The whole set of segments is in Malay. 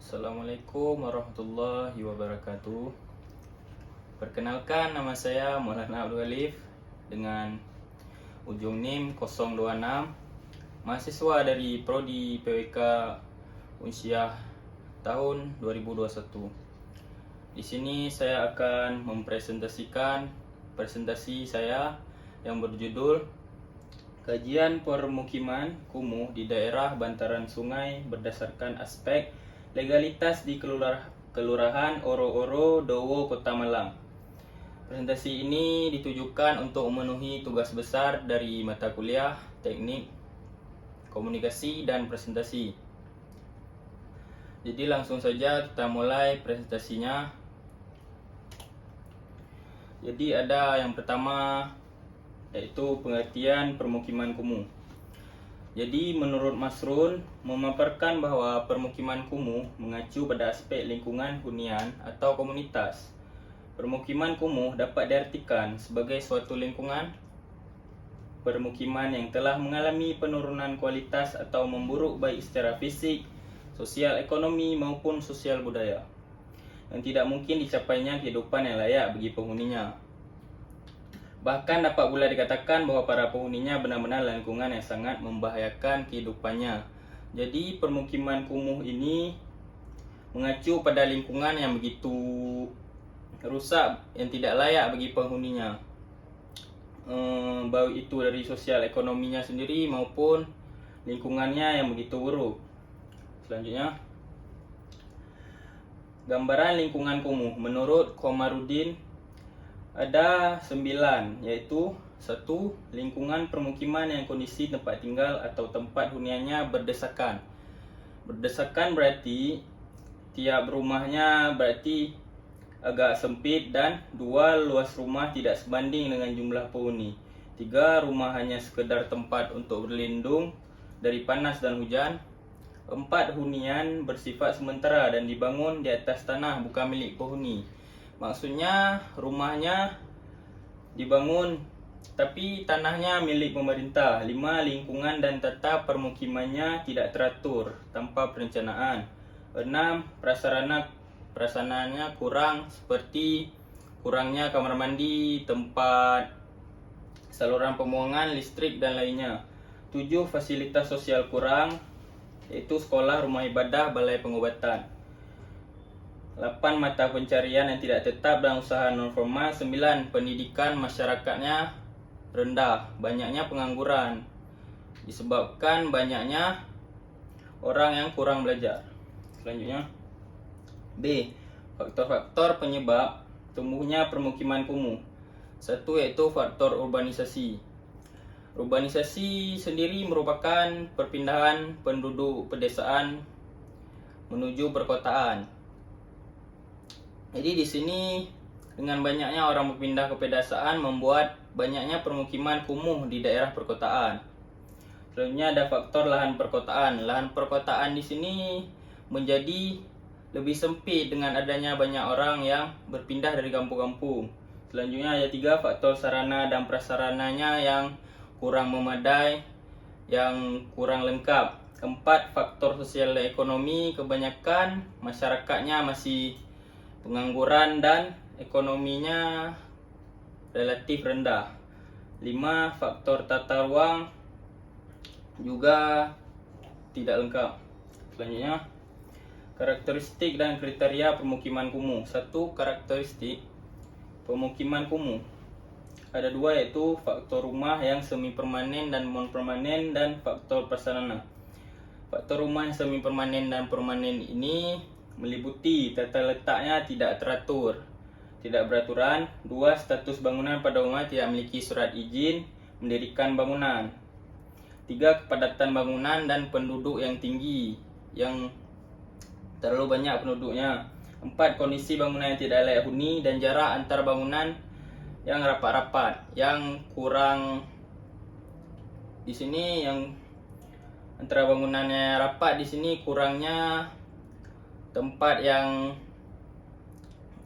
Assalamualaikum warahmatullahi wabarakatuh. Perkenalkan, nama saya Maulana Abdul Khalif dengan ujung NIM 026, mahasiswa dari Prodi PWK Unsyah tahun 2021. Di sini saya akan mempresentasikan presentasi saya yang berjudul Kajian Permukiman Kumuh di Daerah Bantaran Sungai berdasarkan aspek legalitas di Kelurahan Oro-Oro, Dowo, Kota Malang. Presentasi ini ditujukan untuk memenuhi tugas besar dari mata kuliah Teknik Komunikasi dan Presentasi. Jadi langsung saja kita mulai presentasinya. Jadi ada yang pertama, yaitu pengertian permukiman kumuh. Jadi menurut Masrun memaparkan bahwa permukiman kumuh mengacu pada aspek lingkungan hunian atau komunitas. Permukiman kumuh dapat diartikan sebagai suatu lingkungan permukiman yang telah mengalami penurunan kualitas atau memburuk baik secara fisik, sosial ekonomi maupun sosial budaya, yang tidak mungkin dicapainya kehidupan yang layak bagi penghuninya. Bahkan dapat pula dikatakan bahwa para penghuninya benar-benar lingkungan yang sangat membahayakan kehidupannya. Jadi permukiman kumuh ini mengacu pada lingkungan yang begitu rusak, yang tidak layak bagi penghuninya, baik itu dari sosial ekonominya sendiri maupun lingkungannya yang begitu buruk. Selanjutnya, gambaran lingkungan kumuh menurut Komarudin ada 9, yaitu 1. Lingkungan permukiman yang kondisi tempat tinggal atau tempat huniannya berdesakan. Berdesakan berarti tiap rumahnya berarti agak sempit, dan 2. Luas rumah tidak sebanding dengan jumlah penghuni. 3. Rumah hanya sekedar tempat untuk berlindung dari panas dan hujan. 4. Hunian bersifat sementara dan dibangun di atas tanah bukan milik penghuni. Maksudnya rumahnya dibangun tapi tanahnya milik pemerintah. 5. Lingkungan dan tata permukimannya tidak teratur tanpa perencanaan. 6. Prasarananya kurang, seperti kurangnya kamar mandi, tempat saluran pembuangan, listrik dan lainnya. 7. Fasilitas sosial kurang, yaitu sekolah, rumah ibadah, balai pengobatan. 8. Mata pencarian yang tidak tetap dan usaha non formal. 9. Pendidikan masyarakatnya rendah, banyaknya pengangguran disebabkan banyaknya orang yang kurang belajar. Selanjutnya, B. Faktor-faktor penyebab tumbuhnya permukiman kumuh. 1. Yaitu faktor urbanisasi. Urbanisasi sendiri merupakan perpindahan penduduk pedesaan menuju perkotaan. Jadi di sini dengan banyaknya orang berpindah ke pedesaan membuat banyaknya permukiman kumuh di daerah perkotaan. Selanjutnya ada faktor lahan perkotaan. Lahan perkotaan di sini menjadi lebih sempit dengan adanya banyak orang yang berpindah dari kampung-kampung. Selanjutnya ada 3. Faktor sarana dan prasarananya yang kurang memadai, yang kurang lengkap. 4. Faktor sosial dan ekonomi. Kebanyakan masyarakatnya masih pengangguran dan ekonominya relatif rendah. 5. Faktor tata ruang juga tidak lengkap. Selanjutnya, karakteristik dan kriteria permukiman kumuh. 1. Karakteristik pemukiman kumuh ada 2, yaitu faktor rumah yang semi permanen dan non permanen, dan faktor prasarana. Faktor rumah yang semi permanen dan permanen ini meliputi tata letaknya tidak teratur, tidak beraturan. 2. Status bangunan pada umumnya tidak memiliki surat izin mendirikan bangunan. 3. Kepadatan bangunan dan penduduk yang tinggi, yang terlalu banyak penduduknya. 4. Kondisi bangunan yang tidak layak huni dan jarak antar bangunan yang rapat-rapat. Yang kurang di sini, yang antara bangunannya rapat di sini, kurangnya tempat yang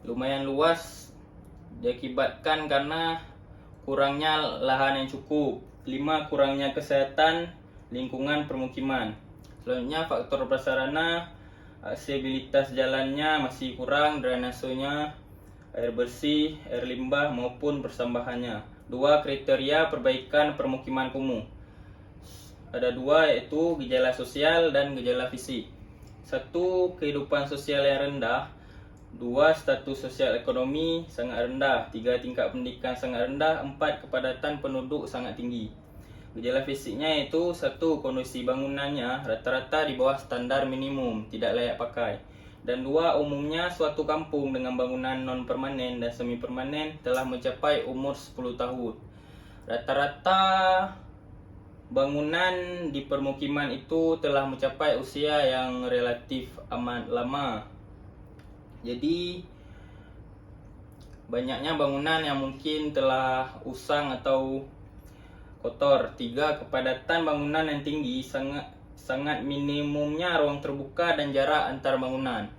lumayan luas diakibatkan karena kurangnya lahan yang cukup. 5. Kurangnya kesehatan lingkungan permukiman. Selanjutnya, faktor prasarana aksesibilitas jalannya masih kurang, drainasenya, air bersih, air limbah maupun persambahannya. 2. Kriteria perbaikan permukiman kumuh. Ada 2, yaitu gejala sosial dan gejala fisik. 1. Kehidupan sosial yang rendah. 2. Status sosial ekonomi sangat rendah. 3. Tingkat pendidikan sangat rendah. 4. Kepadatan penduduk sangat tinggi. Gejala fisiknya yaitu 1. Kondisi bangunannya rata-rata di bawah standar minimum, tidak layak pakai. Dan 2. Umumnya suatu kampung dengan bangunan non-permanen dan semi-permanen telah mencapai umur 10 tahun. Rata-rata bangunan di permukiman itu telah mencapai usia yang relatif amat lama. Jadi banyaknya bangunan yang mungkin telah usang atau kotor. 3. Kepadatan bangunan yang tinggi, sangat minimumnya ruang terbuka dan jarak antar bangunan.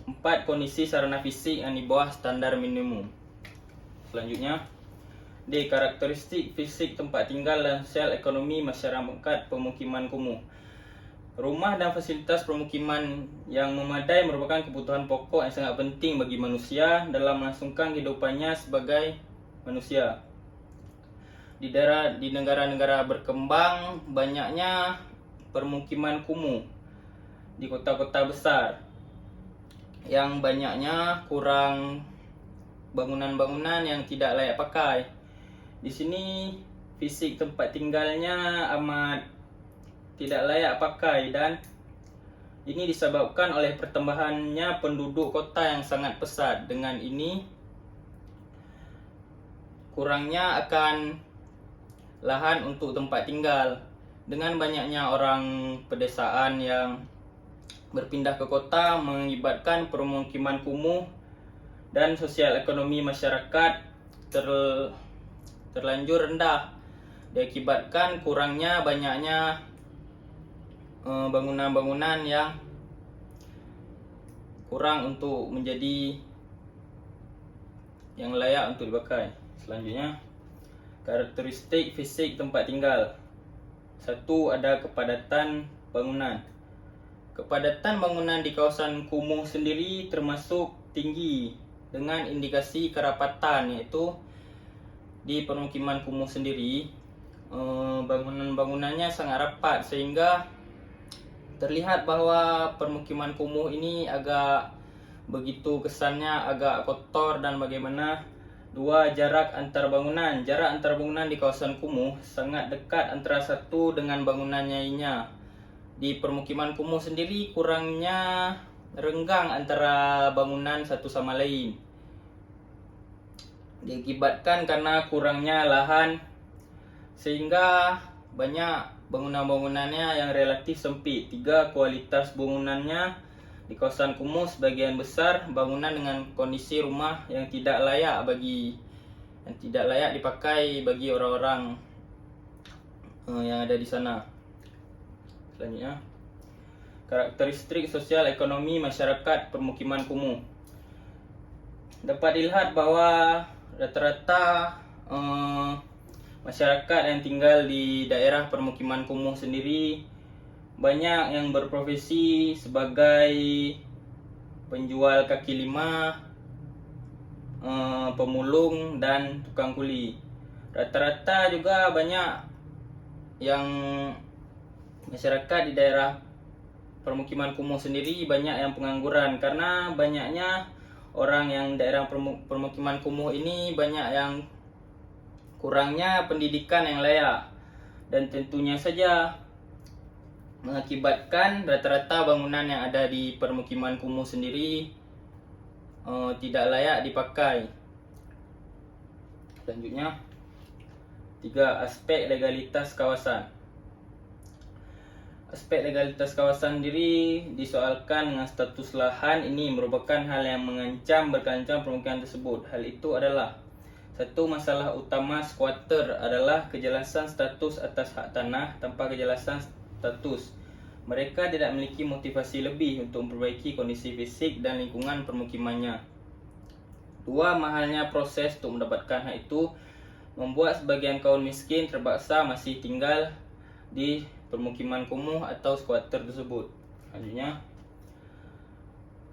4. Kondisi sarana fisik yang di bawah standar minimum. Selanjutnya, D. Karakteristik fisik tempat tinggal dan sosial ekonomi masyarakat pemukiman kumuh. Rumah dan fasilitas permukiman yang memadai merupakan kebutuhan pokok yang sangat penting bagi manusia dalam melangsungkan kehidupannya sebagai manusia. Di negara-negara berkembang, banyaknya permukiman kumuh di kota-kota besar yang banyaknya kurang bangunan-bangunan yang tidak layak pakai. Di sini fisik tempat tinggalnya amat tidak layak pakai, dan ini disebabkan oleh pertambahannya penduduk kota yang sangat pesat. Dengan ini kurangnya akan lahan untuk tempat tinggal. Dengan banyaknya orang pedesaan yang berpindah ke kota mengakibatkan permukiman kumuh dan sosial ekonomi masyarakat terlanjur rendah, diakibatkan kurangnya banyaknya bangunan-bangunan yang kurang untuk menjadi yang layak untuk dipakai. Selanjutnya, karakteristik fisik tempat tinggal. 1. Ada kepadatan bangunan. Kepadatan bangunan di kawasan kumuh sendiri termasuk tinggi dengan indikasi kerapatan, yaitu di permukiman kumuh sendiri bangunan-bangunannya sangat rapat sehingga terlihat bahwa permukiman kumuh ini begitu kesannya agak kotor dan bagaimana. 2. Jarak antar bangunan. Jarak antar bangunan di kawasan kumuh sangat dekat antara satu dengan bangunan lainnya. Di permukiman kumuh sendiri kurangnya renggang antara bangunan satu sama lain, diakibatkan karena kurangnya lahan sehingga banyak bangunan-bangunannya yang relatif sempit. 3. Kualitas bangunannya. Di kawasan kumuh sebagian besar bangunan dengan kondisi rumah yang tidak layak dipakai bagi orang-orang yang ada di sana. Selanjutnya, karakteristik sosial ekonomi masyarakat permukiman kumuh. Dapat dilihat bahwa rata-rata masyarakat yang tinggal di daerah permukiman kumuh sendiri banyak yang berprofesi sebagai penjual kaki lima, pemulung, dan tukang kuli. Rata-rata juga banyak yang masyarakat di daerah permukiman kumuh sendiri banyak yang pengangguran, karena banyaknya orang yang daerah permukiman kumuh ini banyak yang kurangnya pendidikan yang layak, dan tentunya saja mengakibatkan rata-rata bangunan yang ada di permukiman kumuh sendiri tidak layak dipakai. Selanjutnya, 3. Aspek legalitas kawasan. Aspek legalitas kawasan sendiri disoalkan dengan status lahan. Ini merupakan hal yang mengancam berkelanjutan permukiman tersebut. Hal itu adalah: 1. Masalah utama squatter adalah kejelasan status atas hak tanah. Tanpa kejelasan status, mereka tidak memiliki motivasi lebih untuk memperbaiki kondisi fisik dan lingkungan permukimannya. 2. Mahalnya proses untuk mendapatkan hak itu membuat sebagian kaum miskin terpaksa masih tinggal di permukiman kumuh atau squatter tersebut. Selanjutnya,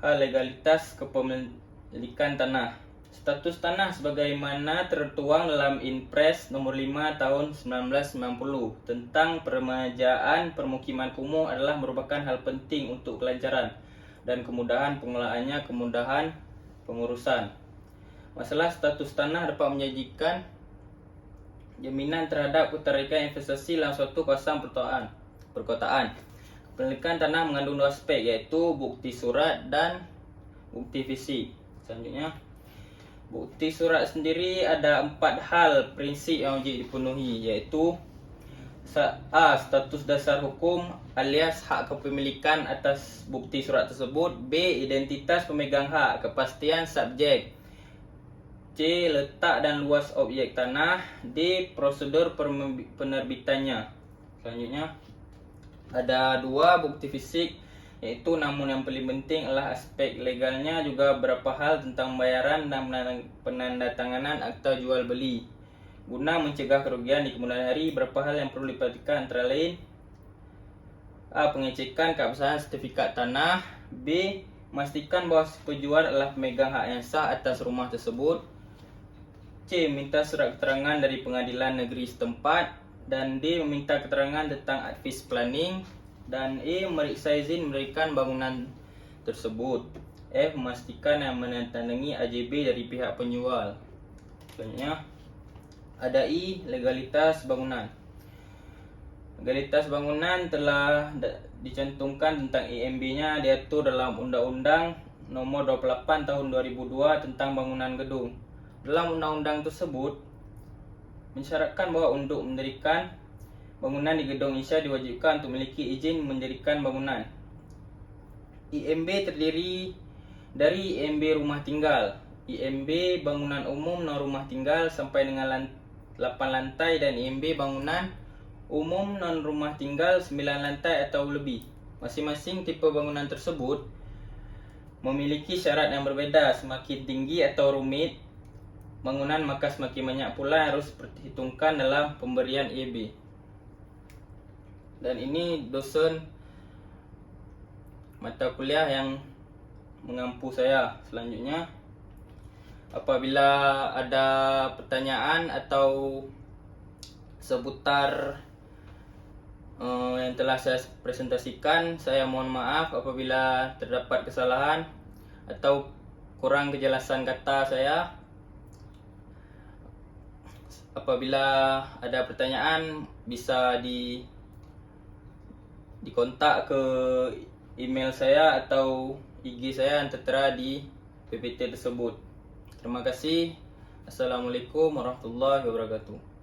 hal legalitas kepemilikan tanah. Status tanah sebagaimana tertuang dalam Inpres nomor 5 tahun 1990 tentang peremajaan permukiman kumuh adalah merupakan hal penting untuk kelancaran dan kemudahan pengelolaannya, kemudahan pengurusan. Masalah status tanah dapat menjanjikan jaminan terhadap ketertarikan investasi dalam suatu kawasan perkotaan. Kepemilikan tanah mengandung dua aspek, yaitu bukti surat dan bukti fisik. Selanjutnya, bukti surat sendiri ada 4 hal prinsip yang wajib dipenuhi, yaitu A. Status dasar hukum alias hak kepemilikan atas bukti surat tersebut. B. Identitas pemegang hak, kepastian subjek. C. Letak dan luas objek tanah. D. Prosedur penerbitannya. Selanjutnya, ada 2 bukti fisik, yaitu namun yang paling penting adalah aspek legalnya, juga beberapa hal tentang pembayaran dan penandatanganan akta jual beli. Guna mencegah kerugian di kemudian hari, beberapa hal yang perlu diperhatikan antara lain: A. Pengecekan keabsahan sertifikat tanah. B. Memastikan bahawa pejual adalah pemegang hak yang sah atas rumah tersebut. C. Minta surat keterangan dari pengadilan negeri setempat. Dan D. Meminta keterangan tentang advis planning. Dan E. Memeriksa izin mendirikan bangunan tersebut. F. Memastikan yang menandatangani AJB dari pihak penjual. Selanjutnya, ada I. Legalitas bangunan. Legalitas bangunan telah dicantumkan tentang IMB-nya diatur dalam Undang-Undang Nomor 28 Tahun 2002 tentang bangunan gedung. Dalam undang-undang tersebut mensyaratkan bahawa untuk mendirikan bangunan di gedung insya diwajibkan untuk memiliki izin mendirikan bangunan. IMB terdiri dari IMB rumah tinggal, IMB bangunan umum non rumah tinggal sampai dengan 8 lantai, dan IMB bangunan umum non rumah tinggal 9 lantai atau lebih. Masing-masing tipe bangunan tersebut memiliki syarat yang berbeda. Semakin tinggi atau rumit bangunan, maka semakin banyak pula yang harus diperhitungkan dalam pemberian IMB. Dan ini dosen mata kuliah yang mengampu saya. Selanjutnya, apabila ada pertanyaan atau seputar yang telah saya presentasikan, saya mohon maaf apabila terdapat kesalahan atau kurang kejelasan kata saya. Apabila ada pertanyaan, bisa dikontak ke email saya atau IG saya yang tertera di PPT tersebut. Terima kasih. Assalamualaikum warahmatullahi wabarakatuh.